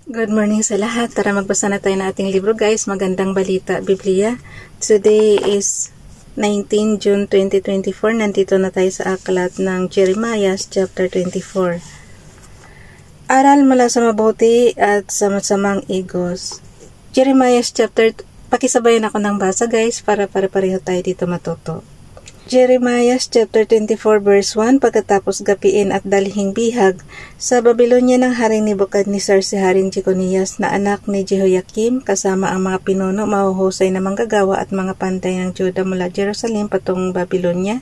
Good morning sa lahat. Tara magbasa na tayo ng ating libro guys. Magandang balita, Biblia. Today is 19 June 2024. Nandito na tayo sa aklat ng Jeremiah chapter 24. Aral mula sa mabuti at sa masamang igos. Jeremiah chapter, pakisabayan ako ng basa guys para pare-pareho tayo dito matuto. Jeremiah chapter 24 verse 1, pagkatapos gapiin at dalhing bihag sa Babylonia ng Haring Nebukadnezar si Haring Jeconias na anak ni Jehoiakim kasama ang mga pinuno, mahuhusay na manggagawa at mga pantay ng Juda mula Jerusalem patungong Babylonia.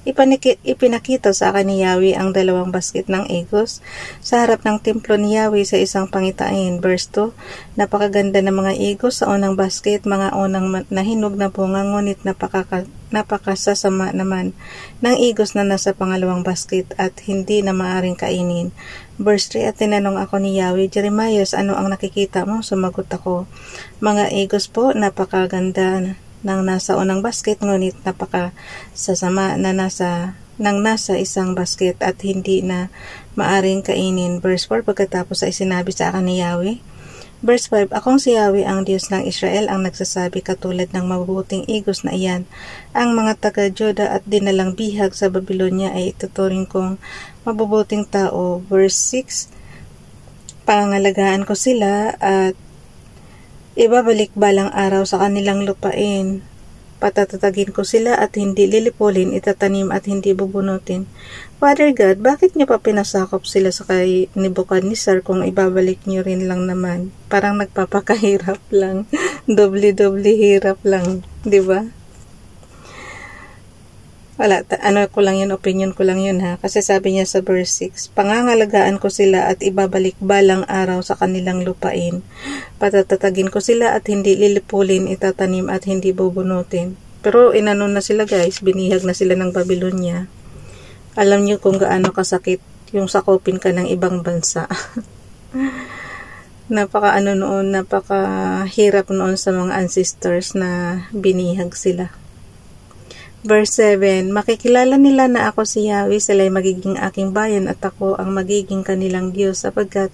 Ipinakita sa akin ni Yahweh ang dalawang basket ng igos sa harap ng templo ni Yahweh sa isang pangitain. Verse 2, napakaganda ng mga igos sa unang basket, mga unang nahinog na bunga, ngunit napakasasama naman ng igos na nasa pangalawang basket at hindi na maaring kainin. Verse 3, at tinanong ako ni Yahweh, Jeremiah, ano ang nakikita mo? Sumagot ako, mga igos po, napakaganda ng nasa unang basket, ngunit napakasasama na nasa isang basket at hindi na maaring kainin. Verse 4, pagkatapos ay sinabi sa akin ni Yahweh. Verse 5, akong si Yahweh ang Diyos ng Israel ang nagsasabi katulad ng mabubuting igos na iyan. Ang mga taga-Juda at dinalang bihag sa Babylonia ay ituturing kong mabubuting tao. Verse 6, pangangalagaan ko sila at ibabalik balang araw sa kanilang lupain. Patatatagin ko sila at hindi lilipulin, itatanim at hindi bubunutin. Father God, bakit niyo pa pinasakop sila sa kay Nebukadnezar kung ibabalik niyo rin lang naman? Parang nagpapakahirap lang. Doble-doble hirap lang. Diba? Wala, ko lang yun, opinion ko lang yun ha. Kasi sabi niya sa verse 6, pangangalagaan ko sila at ibabalik balang araw sa kanilang lupain. Patatatagin ko sila at hindi lilipulin, itatanim at hindi bubunutin. Pero inano na sila guys, binihag na sila ng Babylonia. Alam niyo kung gaano kasakit yung sakopin ka ng ibang bansa. Napakahirap noon sa mga ancestors na binihag sila. Verse 7, makikilala nila na ako si Yahweh, sila'y magiging aking bayan at ako ang magiging kanilang Diyos sapagkat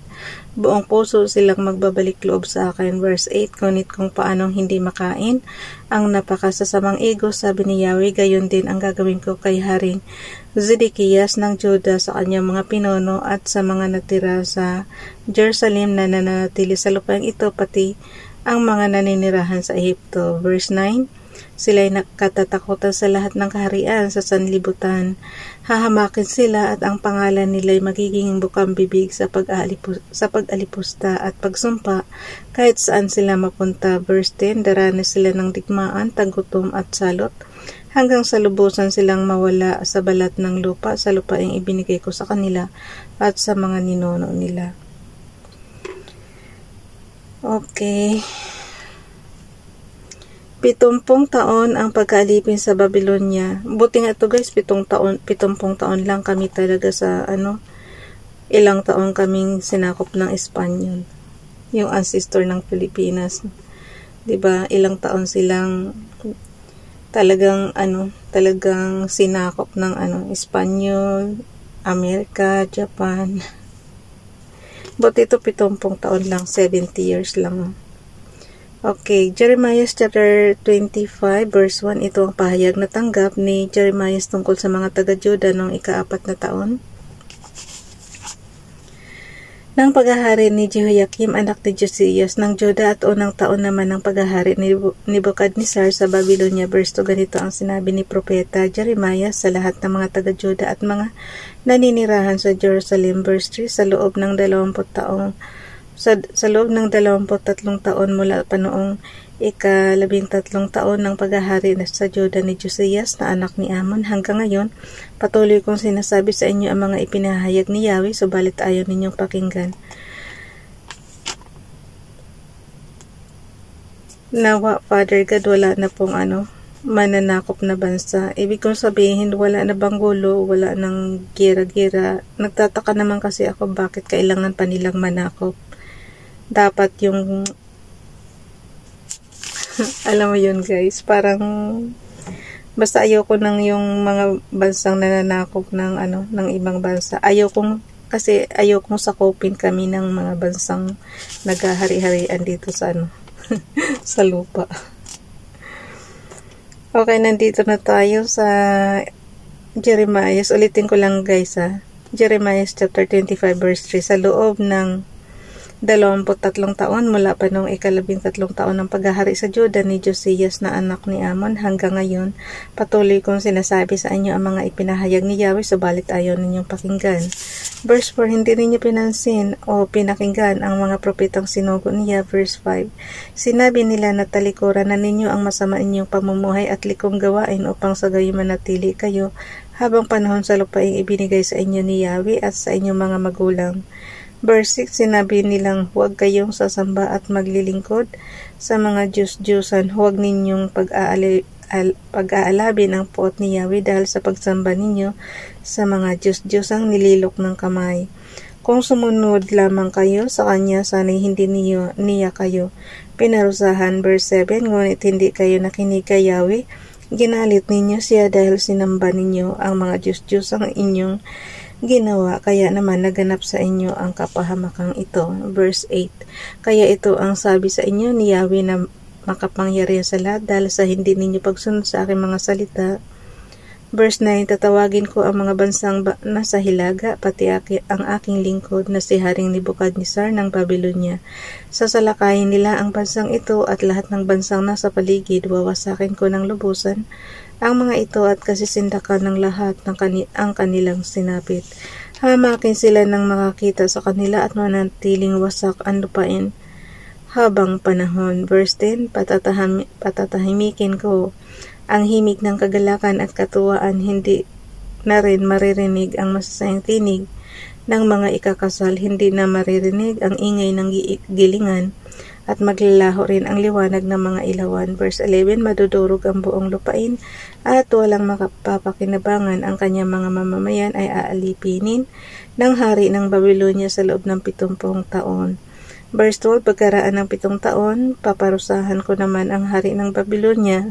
buong puso silang magbabalik loob sa akin. Verse 8, ngunit kung paanong hindi makain ang napakasasamang igos, sabi ni Yahweh, gayon din ang gagawin ko kay Haring Zedekias ng Juda sa kanyang mga pinuno at sa mga natira sa Jerusalem na nananatili sa lupain ito, pati ang mga naninirahan sa Ehipto. Verse 9, sila'y nakatatakutan sa lahat ng kaharian sa sanlibutan. Hahamakin sila at ang pangalan nila'y magiging bukang bibig sa pag-alipusta at pagsumpa kahit saan sila mapunta. Verse 10, daranas sila ng digmaan, tagutom at salot hanggang sa lubusan silang mawala sa balat ng lupa sa lupaing ibinigay ko sa kanila at sa mga ninuno nila. Okay. 70 taon ang pagkaalipin sa Babylonia. Buti nga ito guys, 70 taon lang kami talaga sa ilang taon kaming sinakop ng Espanyol. Yung ancestor ng Pilipinas. 'Di ba? Ilang taon silang talagang sinakop ng Espanyol, Amerika, Japan. Buti ito 70 taon lang, 70 years lang. Okay, Jeremiah chapter 25 verse 1, ito ang pahayag na tanggap ni Jeremiah tungkol sa mga taga-Juda noong ika-4 na taon ng paghahari ni Jehoiakim anak ni Josias ng Juda at unang taon naman ng paghahari ni Nebukadnezar sa Babylonia. Verse 2, ganito ang sinabi ni propeta Jeremiah sa lahat ng mga taga-Juda at mga naninirahan sa Jerusalem. Verse 3, sa loob ng 23 taon mula pa noong ika-13 taon ng paghahari sa Juda ni Josias na anak ni Amon hanggang ngayon, patuloy kong sinasabi sa inyo ang mga ipinahayag ni Yahweh, subalit ayaw ninyong pakinggan. Nawa, Father God, wala na pong mananakop na bansa. Ibig kong sabihin, wala na bang gulo, wala nang gira-gira. Nagtataka naman kasi ako bakit kailangan pa nilang manakop. Dapat yung alam mo yun guys, parang basta ayoko nang yung mga bansang nananakop ng ibang bansa. Ayokong Kasi ayokong sakupin kami ng mga bansang naghahari-harian dito sa sa lupa. Okay, nandito na tayo sa Jeremiah. Ulitin ko lang guys Jeremiah chapter 25 verse 3. Sa loob ng 23 taon mula pa noong 13 taon ng paghahari sa Juda ni Josias na anak ni Amon hanggang ngayon, patuloy kong sinasabi sa inyo ang mga ipinahayag ni Yahweh, subalit ayaw ninyong pakinggan. Verse 4, hindi ninyo pinansin o pinakinggan ang mga propetang sinugo niya. Verse 5, sinabi nila na talikuran na ninyo ang masama inyong pamumuhay at likong gawain upang sa gayon manatili kayo habang panahon sa lupaing ibinigay sa inyo ni Yahweh at sa inyong mga magulang. Verse 6, sinabi nilang huwag kayong sasamba at maglilingkod sa mga Diyos-Diyosan. Huwag ninyong pag-aalabin ang puot ni Yahweh dahil sa pagsamba ninyo sa mga Diyos-Diyosang nililok ng kamay. Kung sumunod lamang kayo sa Kanya, sana'y hindi niya kayo pinarusahan. Verse 7, ngunit hindi kayo nakinig kay Yahweh. Ginalit ninyo siya dahil sinamba ninyo ang mga Diyos-Diyosang inyong ginawa, kaya naman naganap sa inyo ang kapahamakang ito. Verse 8, kaya ito ang sabi sa inyo ni Yahweh na makapangyarihan sa lahat dahil sa hindi ninyo pagsunod sa aking mga salita. Verse 9, tatawagin ko ang mga bansang nasa hilaga, pati ang aking lingkod na si Haring Nebukadnezar ng Babylonia. Sasalakayin nila ang bansang ito at lahat ng bansang nasa paligid, wawasakin ko ng lubusan ang mga ito at kasisindakan ng lahat ng ang kanilang sinapit. Hamakin sila ng makakita sa kanila at manatiling wasak ang lupain habang panahon. Verse 10, patatahimikin ko ang himig ng kagalakan at katuwaan, hindi na rin maririnig ang masasayang tinig ng mga ikakasal, hindi na maririnig ang ingay ng gilingan, at maglalaho rin ang liwanag ng mga ilawan. Verse 11, madudurog ang buong lupain at walang makapapakinabangan. Ang kanyang mga mamamayan ay aalipinin ng hari ng Babylonia sa loob ng 70 taon. Verse 12, pagkaraan ng 7 taon, paparusahan ko naman ang hari ng Babylonia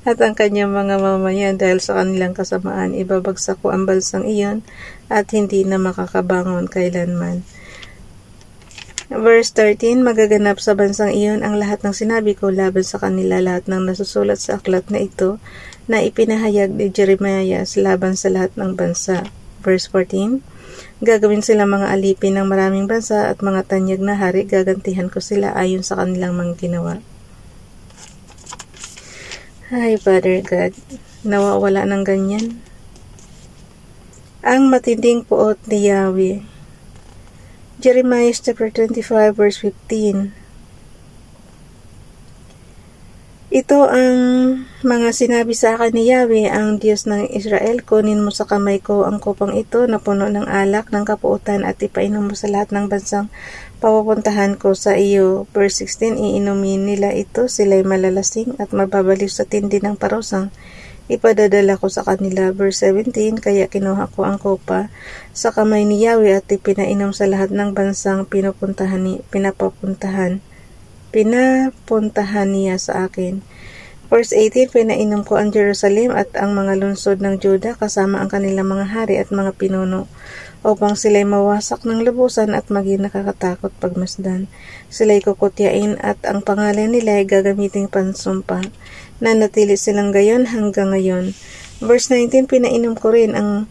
at ang kanyang mga mamamayan dahil sa kanilang kasamaan. Ibabagsak ko ang bansang iyon at hindi na makakabangon kailanman. Verse 13, magaganap sa bansang iyon ang lahat ng sinabi ko laban sa kanila, lahat ng nasusulat sa aklat na ito na ipinahayag ni Jeremiah laban sa lahat ng bansa. Verse 14, gagawin sila mga alipin ng maraming bansa at mga tanyag na hari, gagantihan ko sila ayon sa kanilang mga ginawa. Hi, Father God, nawawala ng ganyan. Ang matinding puot ni Yahweh. Jeremiah chapter 25 verse 15. Ito ang mga sinabi sa akin ni Yahweh, ang Diyos ng Israel, kunin mo sa kamay ko ang kupang ito na puno ng alak ng kapuutan at ipainom mo sa lahat ng bansang papupuntahan ko sa iyo. Verse 16, iinumin nila ito, sila'y malalasing at mababaliw sa tindi ng parusang ipadadala ko sa kanila. Verse 17, kaya kinuha ko ang kopa sa kamay ni Yahweh at ipinainom sa lahat ng bansang pinapuntahan niya sa akin. Verse 18, pinainom ko ang Jerusalem at ang mga lungsod ng Juda kasama ang kanilang mga hari at mga pinuno upang sila'y mawasak ng lubusan at maging nakakatakot pagmasdan. Sila'y kukutyain at ang pangalan nila ay gagamiting pansumpa. Nanatili silang gayon hanggang ngayon. Verse 19, pinainom ko rin ang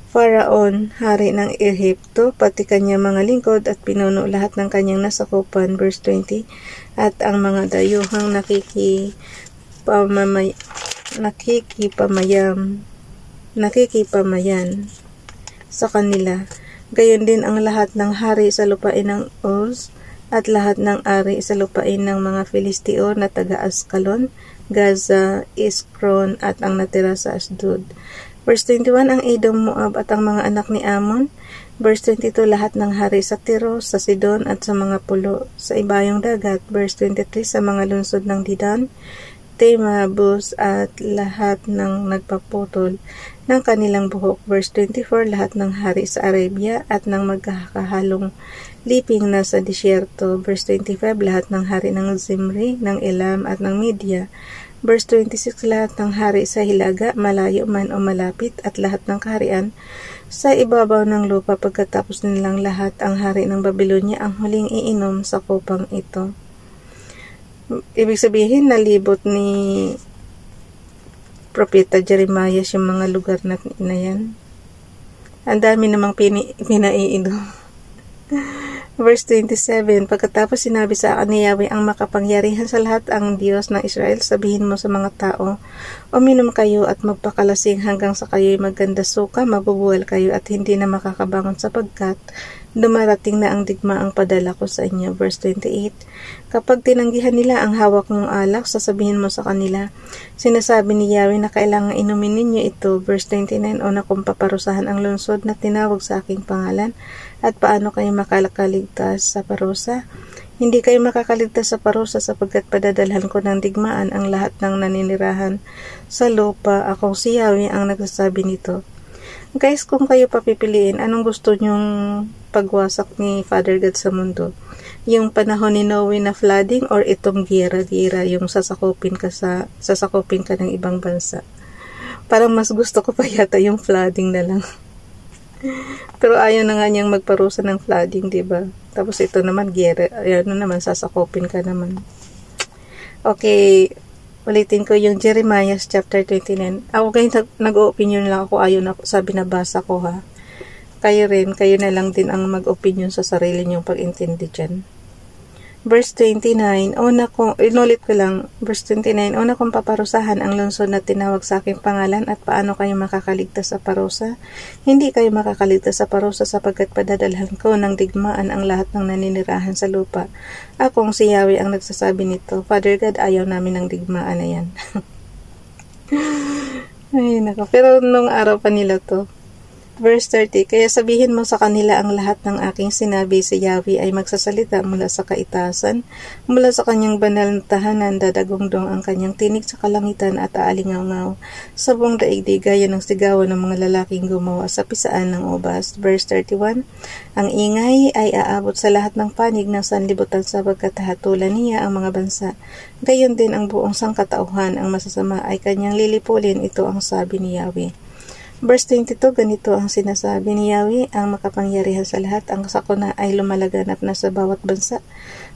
Faraon, hari ng Ehipto, pati kanyang mga lingkod at pinuno lahat ng kanyang nasakupan. Verse 20, at ang mga dayuhang nakikipamayan sa kanila. Gayon din ang lahat ng hari sa lupain ng Uz at lahat ng ari sa lupain ng mga Filisteo na taga-Askalon, Gaza, Iskron at ang natira sa Asdod. Verse 21, ang Edom, Moab at ang mga anak ni Ammon. Verse 22, lahat ng hari sa Tiro, sa Sidon at sa mga pulo sa ibayong dagat. Verse 23, sa mga lungsod ng Didan, Tema, Bus at lahat ng nagpaputol ng kanilang buhok. Verse 24, lahat ng hari sa Arabia at ng magkakahalong liping na sa disyerto. Verse 25, lahat ng hari ng Zimri, ng Elam at ng Media Verse 26, lahat ng hari sa hilaga, malayo man o malapit, at lahat ng kaharian sa ibabaw ng lupa, pagkatapos nilang lahat, ang hari ng Babylonia ang huling iinom sa kupang ito. Ibig sabihin, nalibot ni Propeta Jeremiah yung mga lugar na yan. Ang dami namang pinaiinom. Verse 27, pagkatapos sinabi sa akin ni Yahweh ang makapangyarihan sa lahat, ang Diyos ng Israel, sabihin mo sa mga tao, uminom kayo at magpakalasing hanggang sa kayo'y maganda suka, mabubuwal kayo at hindi na makakabangon sapagkat dumarating na ang digmaang padala ko sa inyo. Verse 28, kapag tinanggihan nila ang hawak mong alak, sasabihin mo sa kanila, sinasabi ni Yahweh na kailangan inumin ninyo ito. Verse 29, una kong paparusahan ang lungsod na tinawag sa aking pangalan, at paano kayo makakaligtas sa parusa? Hindi kayo makakaligtas sa parusa sapagkat padadalhan ko ng digmaan ang lahat ng naninirahan sa lupa. Akong si Yahweh ang nagsasabi nito. Guys, kung kayo papipiliin, anong gusto nyong pagwasak ni Father God sa mundo? Yung panahon ni Noe na flooding or itong gira-gira, yung sasakupin ka ng ibang bansa? Parang mas gusto ko pa yata yung flooding na lang. Pero ayaw na nga niyang magparusa ng flooding, diba? Tapos ito naman, gira, ano naman, sasakupin ka naman. Okay, ulitin ko yung Jeremiah chapter 29. Ako kayo nag-o-opinion lang ako, ayaw na sabi na basa ko ha. Kayo na lang din ang mag-opinion sa sarili niyong pag-intindi dyan. Verse 29, inulit ko lang, verse 29, una kong paparusahan ang lungsod na tinawag sa aking pangalan, at paano kayo makakaligtas sa parusa? Hindi kayo makakaligtas sa parusa sapagkat padadalhan ko ng digmaan ang lahat ng naninirahan sa lupa. Akong si Yahweh ang nagsasabi nito. Father God, ayaw namin ng digmaan na yan. Ay, nako. Pero nung araw pa nila to. Verse 30, kaya sabihin mo sa kanila ang lahat ng aking sinabi, si Yahweh ay magsasalita mula sa kaitasan, mula sa kanyang banal na tahanan, dadagongdong ang kanyang tinig sa kalangitan at aalingaw-ngaw sa buong daigdig, gaya ng sigawan ng mga lalaking gumawa sa pisaan ng ubas. Verse 31, ang ingay ay aabot sa lahat ng panig ng sanlibutan sapagkat hatulan niya ang mga bansa. Gayon din ang buong sangkatauhan, ang masasama ay kanyang lilipulin, ito ang sabi ni Yahweh. Verse 22, ganito ang sinasabi ni Yahweh, ang makapangyarihan sa lahat, ang sakuna ay lumalaganap na sa bawat bansa,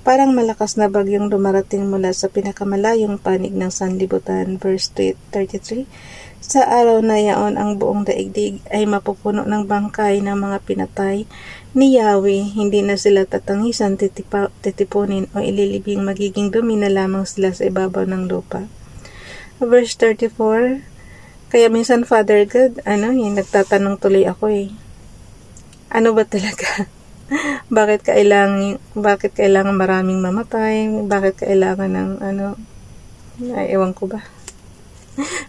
parang malakas na bagyong dumarating mula sa pinakamalayong panig ng sanlibutan. Verse 33, sa araw na yaon ang buong daigdig ay mapupuno ng bangkay ng mga pinatay ni Yahweh, hindi na sila tatangisan, titipunin o ililibing, magiging dumi na lamang sila sa ibabaw ng lupa. Verse 34, kaya minsan Father God, nagtatanong tuloy ako ano ba talaga? bakit kailangan maraming mamatay? Bakit kailangan ng ewan ko ba?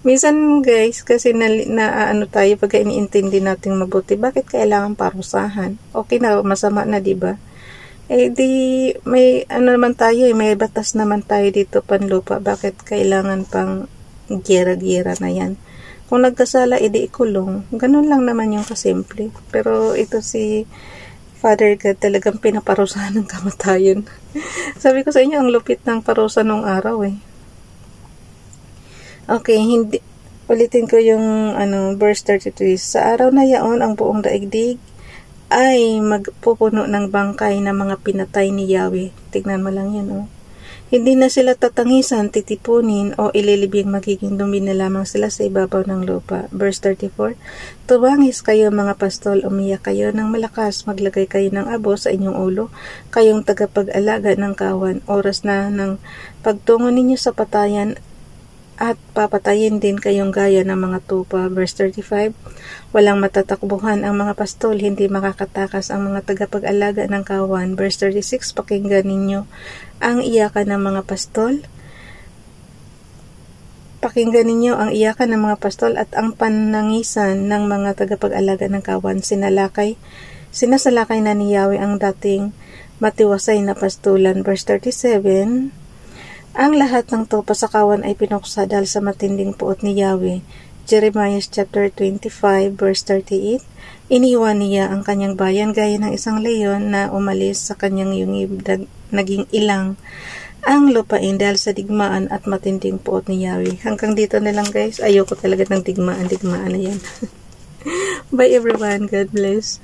Minsan guys, kasi tayo pagka iniintindi natin mabuti, bakit kailangan parusahan? Okay na, masama na, diba? Di may naman tayo, may batas naman tayo dito panlupa, bakit kailangan pang gira-gira na yan? Kung nagkasala, edi ikulong. Ganun lang naman yung kasimple. Pero ito si Father God talagang pinaparusahan ng kamatayan. Sabi ko sa inyo, ang lupit ng parusa nung araw Okay, ulitin ko yung verse 33. Sa araw na yaon, ang buong daigdig ay magpupuno ng bangkay ng mga pinatay ni Yahweh. Tignan mo lang yan, Hindi na sila tatangisan, titipunin, o ililibing, magiging dumi na lamang sila sa ibabaw ng lupa. Verse 34, tumangis kayo mga pastol, umiyak kayo ng malakas, maglagay kayo ng abo sa inyong ulo, kayong tagapag-alaga ng kawan. Oras na ng pagtungo ninyo sa patayan, at papatayin din kayong gaya ng mga tupa. Verse 35, walang matatakbuhan ang mga pastol, hindi makakatakas ang mga tagapag-alaga ng kawan. Verse 36, pakinggan ninyo ang iyakan ng mga pastol. Pakinggan ninyo ang iyakan ng mga pastol at ang panangisan ng mga tagapag-alaga ng kawan. Sinasalakay na ni Yahweh ang dating matiwasay na pastulan. Verse 37, ang lahat ng tupa sa kawan ay pinuksa dahil sa matinding puot ni Yahweh. Jeremiah chapter 25 verse 38, iniwan niya ang kanyang bayan gaya ng isang leon na umalis sa kanyang yungib, naging ilang ang lupain dahil sa digmaan at matinding puot ni Yahweh. Hanggang dito na lang guys. Ayoko talaga ng digmaan na yan. Bye everyone. God bless.